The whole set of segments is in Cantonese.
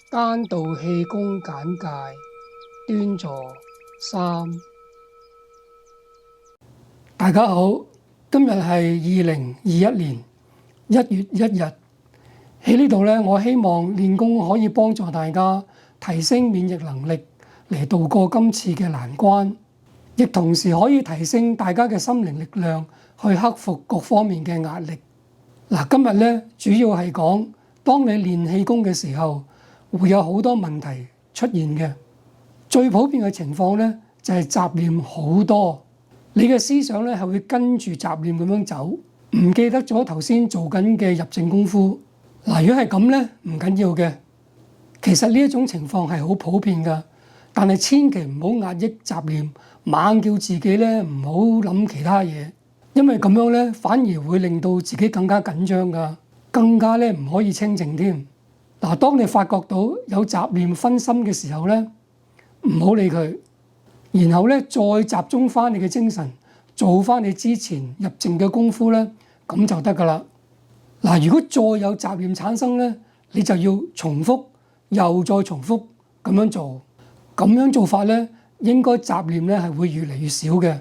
丹道氣功簡介，端坐三。大家好，今日係2021年1月1日。喺呢度咧，我希望練功可以幫助大家提升免疫能力，嚟度過今次嘅難關，亦同時可以提升大家嘅心靈力量，去克服各方面嘅壓力。嗱，今日咧主要係講，當你練氣功嘅時候，會有好多問題出現嘅。最普遍嘅情況咧，就係雜念好多，你嘅思想咧係會跟住雜念咁樣走，唔記得咗頭先做緊嘅入靜功夫。嗱，如果係咁咧，唔緊要嘅。其實呢一種情況係好普遍㗎，但係千祈唔好壓抑雜念，猛叫自己咧唔好諗其他嘢，因為咁樣咧反而會令到自己更加緊張㗎，更加咧唔可以清靜添。嗱，當你發覺到有雜念分心嘅時候咧，唔好理佢，然後咧再集中翻你嘅精神，做翻你之前入靜嘅功夫咧，咁就得㗎啦。嗱，如果再有雜念產生咧，你就要重複又再重複咁樣做，咁樣做法咧，應該雜念咧係會越嚟越少嘅。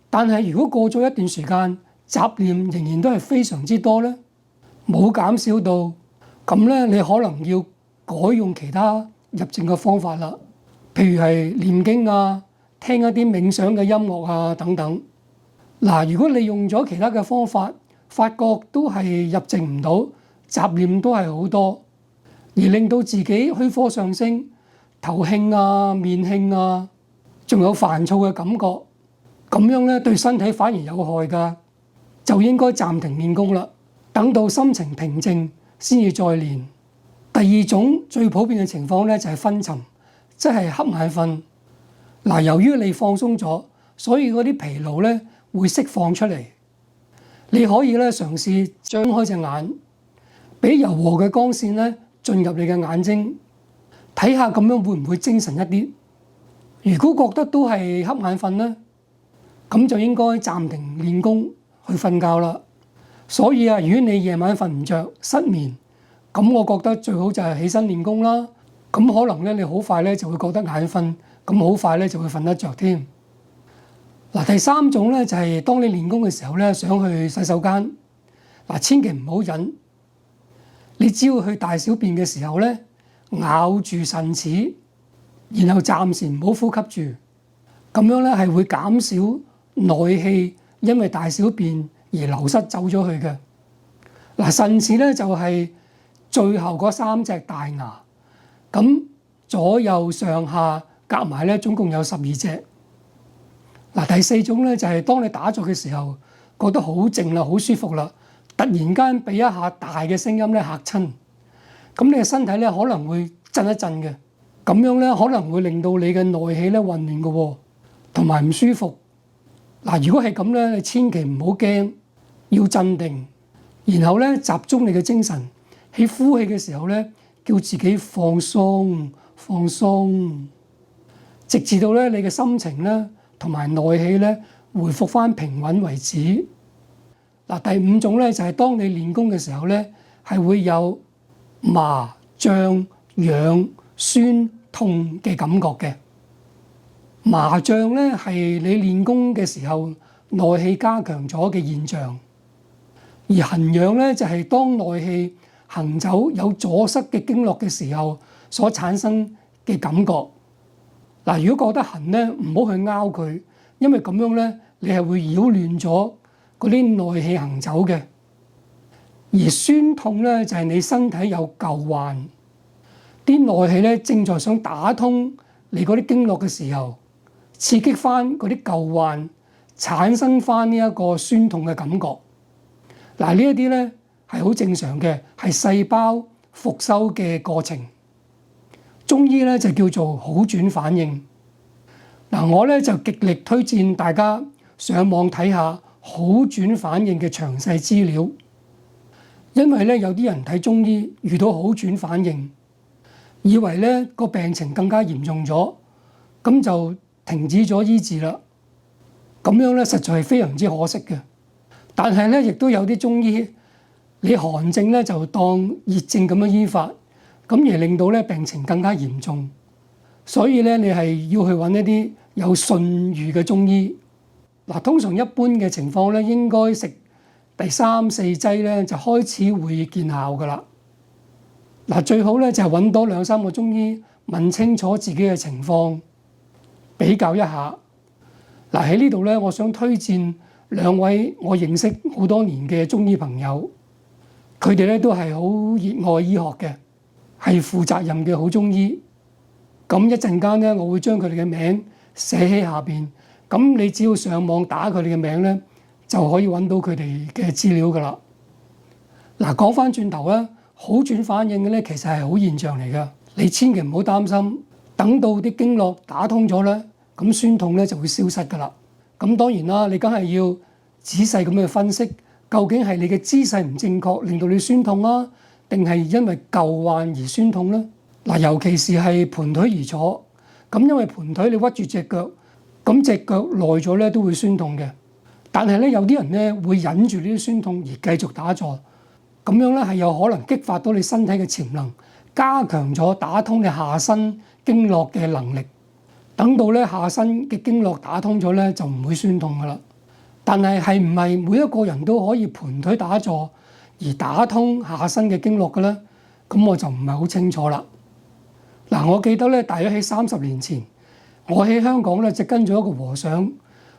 但係如果過咗一段時間，雜念仍然都係非常之多咧，冇減少到，咁咧你可能要改用其他入靜嘅方法啦，譬如係念經啊、聽一啲冥想嘅音樂啊等等。嗱，如果你用咗其他嘅方法，發覺都係入靜唔到，雜念都係好多，而令到自己虛火上升、頭興啊、面興啊，仲有煩躁嘅感覺，咁樣咧對身體反而有害㗎，就應該暫停練功啦，等到心情平靜先至再練。第二種最普遍嘅情況咧就係昏沉，即係瞌眼瞓。嗱，由於你放鬆咗，所以嗰啲疲勞咧會釋放出嚟。你可以咧嘗試張開隻眼，俾柔和嘅光線咧進入你嘅眼睛，睇下咁樣會唔會精神一啲。如果覺得都係瞌眼瞓咧，咁就應該暫停練功去瞓覺啦。所以啊，如果你夜晚瞓唔着、失眠，咁我覺得最好就係起身練功啦。咁可能咧你好快咧就會覺得眼瞓，咁好快咧就會瞓得着添。嗱，第三種咧就係當你練功嘅時候咧，想去洗手間，嗱，千祈唔好忍。你只要去大小便嘅時候咧，咬住腎齒，然後暫時唔好呼吸住，咁樣咧係會減少內氣因為大小便而流失走咗去嘅。嗱，腎齒咧就係最後嗰3隻大牙，咁左右上下夾埋咧總共有12隻。嗱，第四種咧就係當你打坐嘅時候，覺得好靜啦、好舒服啦，突然間俾一下大嘅聲音咧嚇親，咁你嘅身體咧可能會震一震嘅，咁樣咧可能會令到你嘅內氣咧混亂嘅喎，同埋唔舒服。嗱，如果係咁咧，你千祈唔好驚，要鎮定，然後咧集中你嘅精神，喺呼氣嘅時候咧叫自己放鬆、放鬆，直至到咧你嘅心情咧同埋內氣咧回復返平穩為止。嗱，第五種咧就係當你練功嘅時候咧，係會有麻、脹、癢、酸、痛嘅感覺嘅。麻脹咧係你練功嘅時候內氣加強咗嘅現象，而痕癢咧就係當內氣行走有阻塞嘅經絡嘅時候所產生嘅感覺。嗱，如果覺得痕咧，唔好去拗佢，因為咁樣咧，你係會擾亂咗嗰啲內氣行走嘅。而酸痛咧，就係你身體有舊患，啲內氣咧正在想打通你嗰啲經絡嘅時候，刺激翻嗰啲舊患，產生翻呢一個酸痛嘅感覺。嗱，呢一啲咧係好正常嘅，係細胞復修嘅過程。中醫咧就叫做好轉反應。嗱，我咧就極力推薦大家上網睇下好轉反應嘅詳細資料，因為咧有啲人睇中醫遇到好轉反應，以為咧個病情更加嚴重咗，咁就停止咗醫治啦。咁樣咧實在係非常之可惜嘅。但係咧亦都有啲中醫，你寒症咧就當熱症咁樣醫法。咁而令到咧病情更加嚴重。所以咧，你係要去揾一啲有信譽嘅中醫。嗱，通常一般嘅情況咧，應該食第3、4劑咧就開始會見效㗎啦。嗱，最好咧就係揾多2、3個中醫問清楚自己嘅情況，比較一下。嗱，喺呢度咧，我想推薦2位我認識好多年嘅中醫朋友，佢哋咧都係好熱愛醫學嘅，係負責任嘅好中醫。咁一陣間咧，我會將佢哋嘅名寫喺下邊。咁你只要上網打佢哋嘅名咧，就可以揾到佢哋嘅資料㗎啦。嗱，講翻轉頭啦，好轉反應嘅咧，其實係好現象嚟㗎。你千祈唔好擔心，等到啲經絡打通咗咧，咁酸痛咧就會消失㗎啦。咁當然啦，你梗係要仔細咁去分析，究竟係你嘅姿勢唔正確令到你酸痛啊，定係因為舊患而酸痛咧？嗱，尤其是係盤腿而坐，咁因為盤腿你屈住隻腳，咁隻腳耐咗咧都會酸痛嘅。但係咧有啲人咧會忍住呢啲酸痛而繼續打坐，咁樣咧係有可能激發到你身體嘅潛能，加強咗打通你下身經絡嘅能力。等到咧下身嘅經絡打通咗咧，就唔會酸痛噶啦。但係係唔係每一個人都可以盤腿打坐而打通下身嘅經絡嘅咧？咁我就唔係好清楚啦。嗱，我記得咧，大約喺30年前，我喺香港咧就跟咗一個和尚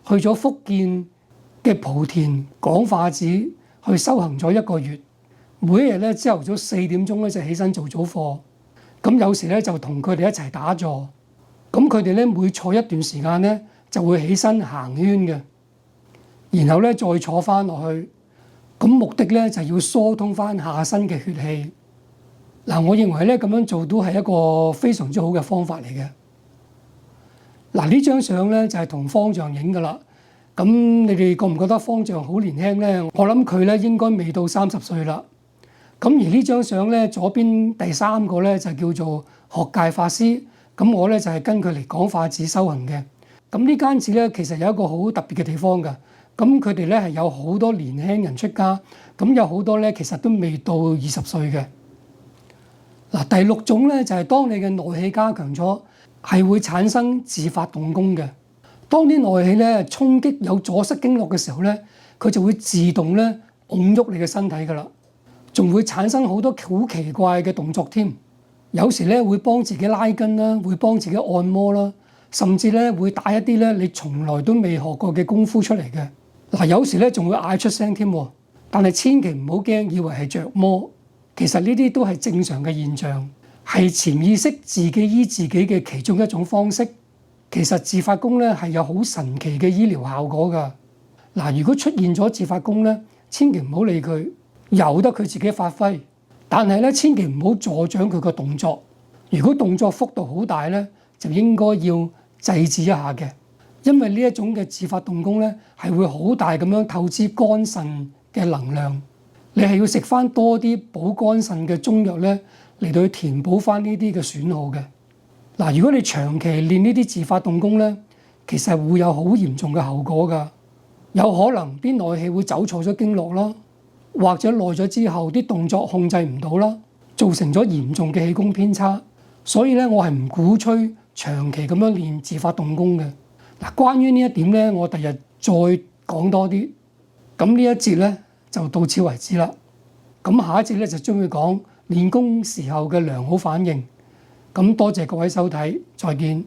去咗福建嘅莆田廣化寺去修行咗1個月。每一日咧朝頭早4點鐘咧就起身做早課，咁有時咧就同佢哋一齊打坐。咁佢哋咧每坐一段時間咧就會起身行圈嘅，然後咧再坐翻落去。咁目的咧就要疏通翻下身嘅血氣。嗱，我認為咧咁樣做都係一個非常之好嘅方法嚟嘅。嗱，呢張相咧就係同方丈影㗎啦。咁你哋覺唔覺得方丈好年輕咧？我諗佢咧應該未到30歲啦。咁而呢張相咧左邊第3個咧就叫做學界法師。咁我咧就係跟佢嚟廣化寺修行嘅。咁呢間寺咧其實有一個好特別嘅地方㗎。咁佢哋咧係有好多年輕人出家，咁有好多咧其實都未到20歲嘅。嗱，第6種咧就係當你嘅內氣加強咗，係會產生自發動功嘅。當啲內氣咧衝擊有阻塞經絡嘅時候咧，佢就會自動咧擁喐你嘅身體㗎啦，仲會產生好多好奇怪嘅動作添。有時咧會幫自己拉筋啦，會幫自己按摩啦，甚至咧會打一啲咧你從來都未學過嘅功夫出嚟嘅。嗱，有時咧仲會嗌出聲添，但係千祈唔好驚，以為係着魔。其實呢啲都係正常嘅現象，係潛意識自己醫自己嘅其中一種方式。其實自發功咧係有好神奇嘅醫療效果㗎。嗱，如果出現咗自發功咧，千祈唔好理佢，由得佢自己發揮。但係咧，千祈唔好助長佢個動作。如果動作幅度好大咧，就應該要制止一下嘅，因為呢一種嘅自發動功咧係會好大咁樣透支肝腎嘅能量。你係要食翻多啲補肝腎嘅中藥咧，嚟到去填補翻呢啲嘅損耗嘅。嗱，如果你長期練呢啲自發動功咧，其實會有好嚴重嘅後果㗎。有可能啲內氣會走錯咗經絡啦，或者耐咗之後啲動作控制唔到啦，造成咗嚴重嘅氣功偏差。所以咧，我係唔鼓吹長期咁樣練自發動功嘅。嗱，關於呢一點咧，我第日再講多啲。咁呢一節咧就到此為止啦。咁下一節咧就將會講練功時候嘅良好反應。咁多謝各位收睇，再見。